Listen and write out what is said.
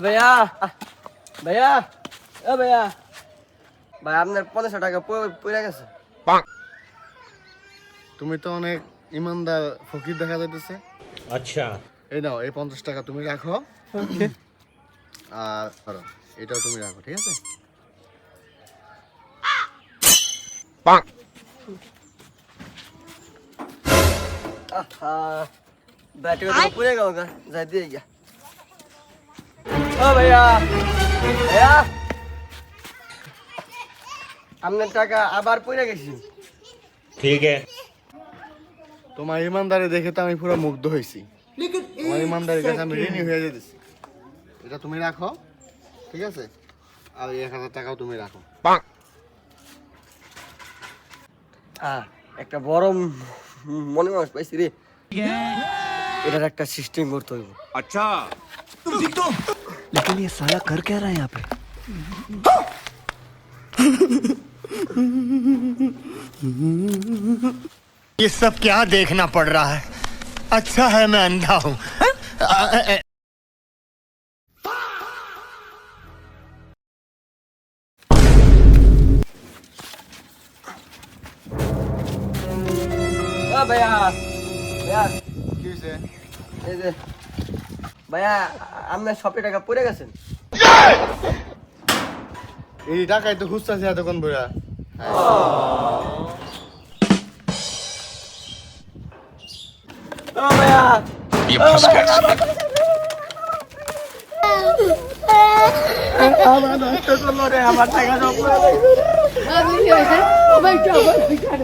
ভাইয়া ভাইয়া ভাইয়া ভাই আপনার 500 টাকা পড়ে গেছে। তুমি তো অনেক ইমানদার ফকির দেখা যাইতেছে। अच्छा এই নাও, এই 50 টাকা তুমি রাখো। আর ধরো, এটাও তুমি রাখো, ঠিক আছে? ব্যাটারি পড়ে গেল, যাই দিয়ে গিয়া। ও ভাইয়া ভাইয়া, আপনার টাকা আবার পড়ে গেছি। ठीक है। তোমার ইমানদারি দেখে তো আমি পুরো মুগ্ধ হয়েছি। তোমার ইমানদারির কাছে আমি ঋণী হয়ে যেতেছি। এটা তুমি রাখো, ঠিক আছে? আর এই 1000 টাকাও তুমি রাখো। একটা বড় মনে মানুষ পাইছি রে, এটার একটা সিস্টেম করতে হইব। अच्छा लेकिन ये साला कर क्या रहा है यहाँ पे? ये सब क्या देखना पड़ रहा है? अच्छा है मैं अंधा हूँ। ভাইয়া ভাইয়া, কি হয়েছে? এই যে ভাইয়া, আপনার সবে টাকা পড়ে গেছেন। এই টাকাই তো খুঁজতেছি এতক্ষণ বইরা। ও ভাইয়া, আমার নষ্ট করলো রে, আমার টাকা সব পড়ে গেছে।